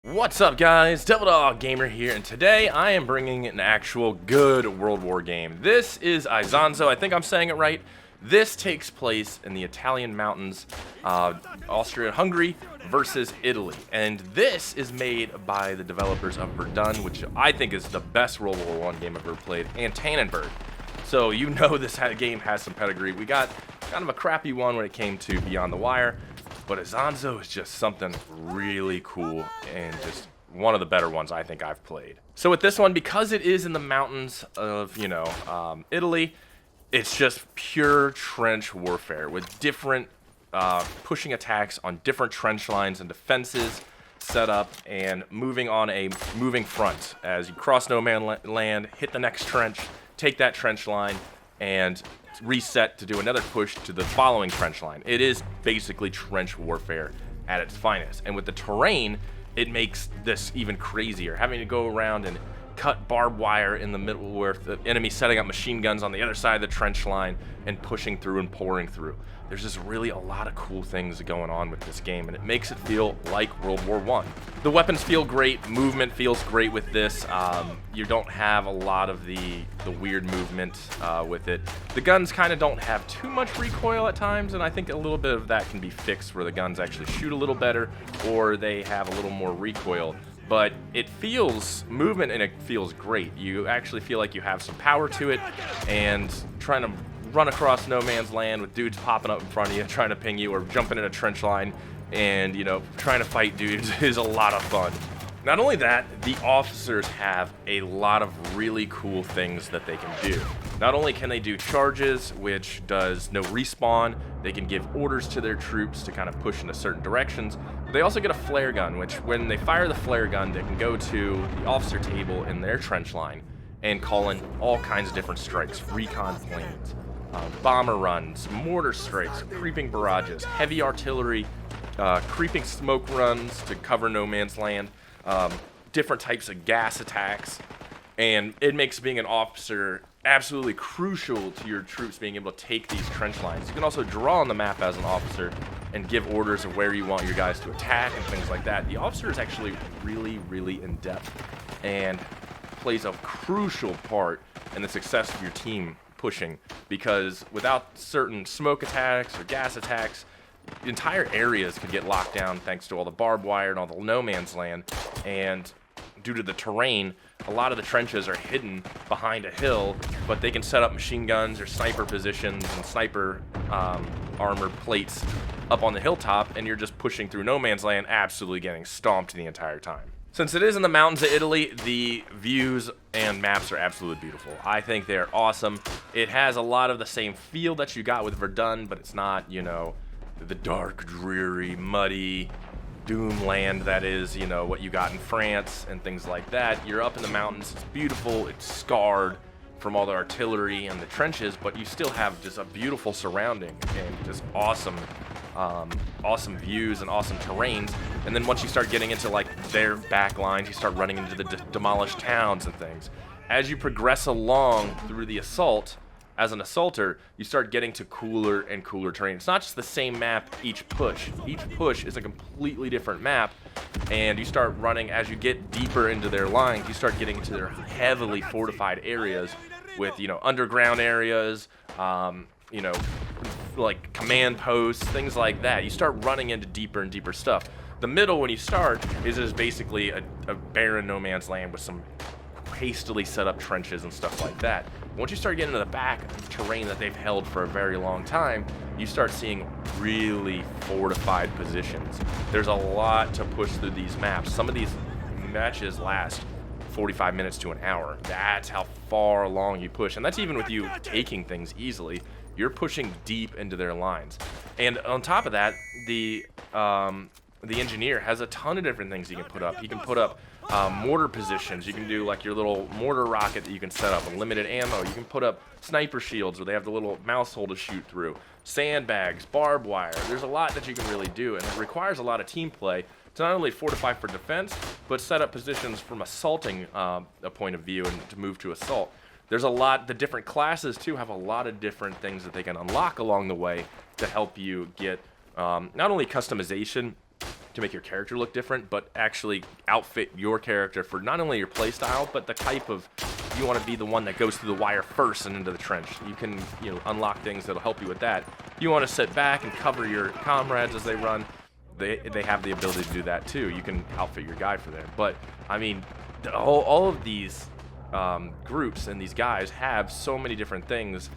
What's up, guys? DevildogGamer here, and today I am bringing an actual good World War game. This is Isonzo, I think I'm saying it right. This takes place in the Italian mountains, Austria-Hungary versus Italy. And this is made by the developers of Verdun, which I think is the best World War I game I've ever played, and Tannenberg. So you know this game has some pedigree. We got kind of a crappy one when it came to Beyond the Wire, but Isonzo is just something really cool and just one of the better ones I think I've played. So with this one, because it is in the mountains of, Italy, it's just pure trench warfare with different pushing attacks on different trench lines and defenses set up and moving on a moving front. As you cross no man land, hit the next trench, take that trench line, and reset to do another push to the following trench line. It is basically trench warfare at its finest. And with the terrain, it makes this even crazier. Having to go around and cut barbed wire in the middle where the enemy setting up machine guns on the other side of the trench line and pushing through and pouring through. There's just really a lot of cool things going on with this game, and it makes it feel like World War I. The weapons feel great, movement feels great with this. You don't have a lot of the weird movement with it. The guns kind of don't have too much recoil at times, and I think a little bit of that can be fixed where the guns actually shoot a little better or they have a little more recoil. But it feels movement and it feels great. You actually feel like you have some power to it, and trying to run across no man's land with dudes popping up in front of you, trying to ping you, or jumping in a trench line and, trying to fight dudes is a lot of fun. Not only that, the officers have a lot of really cool things that they can do. Not only can they do charges, which does no respawn, they can give orders to their troops to kind of push into certain directions, but they also get a flare gun, which when they fire the flare gun, they can go to the officer table in their trench line and call in all kinds of different strikes, recon planes, bomber runs, mortar strikes, creeping barrages, heavy artillery, creeping smoke runs to cover no man's land, different types of gas attacks, and it makes being an officer absolutely crucial to your troops being able to take these trench lines. You can also draw on the map as an officer and give orders of where you want your guys to attack and things like that. The officer is actually really in-depth and plays a crucial part in the success of your team pushing, because without certain smoke attacks or gas attacks, entire areas could get locked down thanks to all the barbed wire and all the no man's land. And due to the terrain, a lot of the trenches are hidden behind a hill, but they can set up machine guns or sniper positions and sniper armored plates up on the hilltop, and you're just pushing through no man's land, absolutely getting stomped the entire time. Since it is in the mountains of Italy, the views and maps are absolutely beautiful. I think they're awesome. It has a lot of the same feel that you got with Verdun, but it's not, the dark, dreary, muddy doom land that is, what you got in France and things like that. You're up in the mountains, it's beautiful, it's scarred from all the artillery and the trenches, but you still have just a beautiful surrounding and just awesome views and awesome terrains. And then once you start getting into their back lines, you start running into the demolished towns and things. As you progress along through the assault, as an assaulter, you start getting to cooler and cooler terrain. It's not just the same map each push. Each push is a completely different map, and you start running, as you get deeper into their lines, you start getting into their heavily fortified areas with, underground areas, like command posts, things like that. You start running into deeper and deeper stuff. The middle, when you start, is just basically a barren no man's land with some hastily set up trenches and stuff like that. Once you start getting to the back terrain that they've held for a very long time, you start seeing really fortified positions. There's a lot to push through these maps. Some of these matches last 45 minutes to an hour. That's how far along you push, and that's even with you taking things easily. You're pushing deep into their lines. And on top of that, the engineer has a ton of different things you can put up. You can put up mortar positions. You can do like your little mortar rocket that you can set up with limited ammo. You can put up sniper shields where they have the little mouse hole to shoot through. Sandbags, barbed wire. There's a lot that you can really do, and it requires a lot of team play to not only fortify for defense, but set up positions from assaulting a point of view and to move to assault. There's a lot, the different classes too have a lot of different things that they can unlock along the way to help you get not only customization to make your character look different, but actually outfit your character for not only your playstyle, but the type of, you want to be the one that goes through the wire first and into the trench. You can, you know, unlock things that'll help you with that. You want to sit back and cover your comrades as they run. They have the ability to do that too. You can outfit your guy for that. But I mean, all of these groups and these guys have so many different things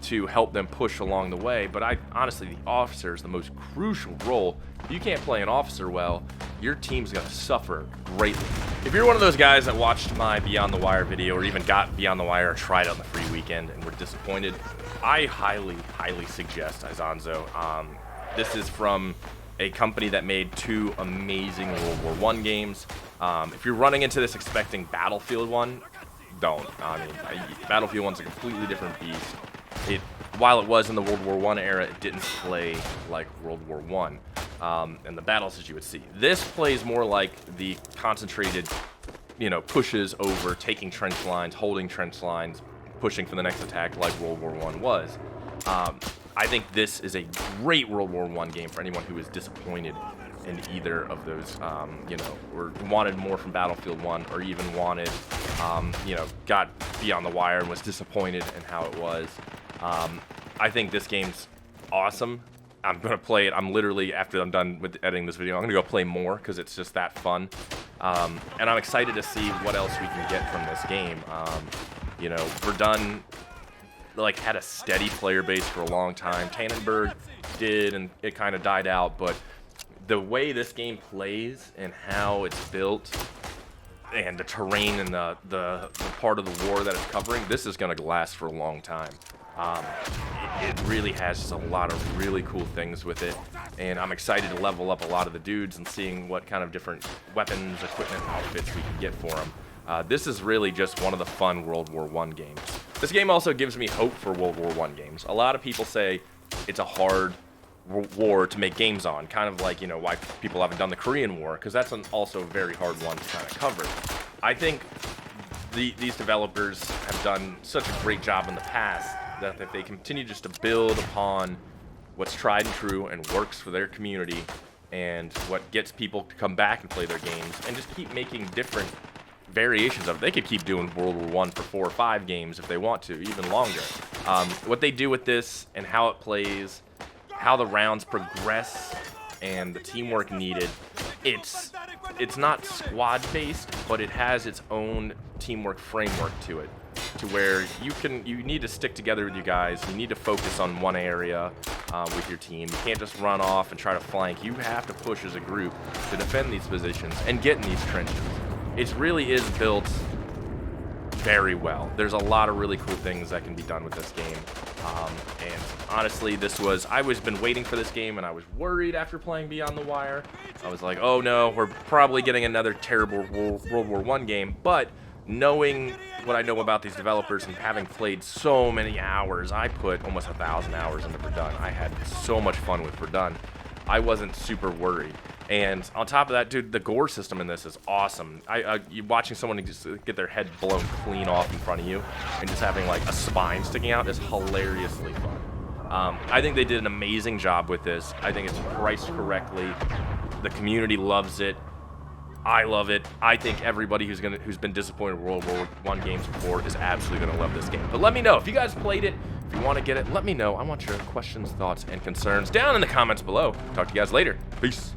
to help them push along the way. But honestly, the officer is the most crucial role. If you can't play an officer well, your team's gonna suffer greatly. If you're one of those guys that watched my Beyond the Wire video, or even got Beyond the Wire or tried it on the free weekend and were disappointed, I highly suggest Isonzo. This is from a company that made 2 amazing World War I games. If you're running into this expecting Battlefield 1, don't. I mean, Battlefield 1's a completely different beast. While it was in the World War I era, it didn't play like World War I, and the battles that you would see. This plays more like the concentrated, you know, pushes over, taking trench lines, holding trench lines, pushing for the next attack like World War I was. I think this is a great World War I game for anyone who is disappointed in either of those, you know, or wanted more from Battlefield 1, or even wanted, you know, got Beyond the Wire and was disappointed in how it was. I think this game's awesome. I'm going to play it. I'm literally, after I'm done with editing this video, I'm going to go play more because it's just that fun. And I'm excited to see what else we can get from this game. You know, Verdun, like, had a steady player base for a long time. Tannenberg did, and it kind of died out. But the way this game plays and how it's built, and the terrain and the part of the war that it's covering, this is going to last for a long time. It really has just a lot of really cool things with it, and I'm excited to level up a lot of the dudes and seeing what kind of different weapons, equipment, outfits we can get for them. This is really just one of the fun World War I games. This game also gives me hope for World War I games. A lot of people say it's a hard war to make games on, kind of like, you know, why people haven't done the Korean War, because that's also a very hard one to kind of cover. I think these developers have done such a great job in the past that if they continue just to build upon what's tried and true and works for their community, and what gets people to come back and play their games, and just keep making different variations of it. They could keep doing World War I for 4 or 5 games if they want to, even longer. What they do with this and how it plays, how the rounds progress, and the teamwork needed, it's not squad based, but it has its own teamwork framework to it, to where you need to stick together with you guys. You need to focus on one area with your team. You can't just run off and try to flank. You have to push as a group to defend these positions and get in these trenches. It really is built very well. There's a lot of really cool things that can be done with this game. And honestly, I was been waiting for this game, and I was worried after playing Beyond the Wire. I was like, oh no, we're probably getting another terrible World War I game. But knowing what I know about these developers and having played so many hours, I put almost 1,000 hours into Verdun. I had so much fun with Verdun. I wasn't super worried. And on top of that, dude, the gore system in this is awesome. You watching someone just get their head blown clean off in front of you and just having like a spine sticking out is hilariously fun. I think they did an amazing job with this. I think it's priced correctly. The community loves it. I love it. I think everybody who's been disappointed with World War I games before is absolutely gonna love this game. But let me know if you guys played it. If you want to get it, let me know. I want your questions, thoughts, and concerns down in the comments below. Talk to you guys later. Peace.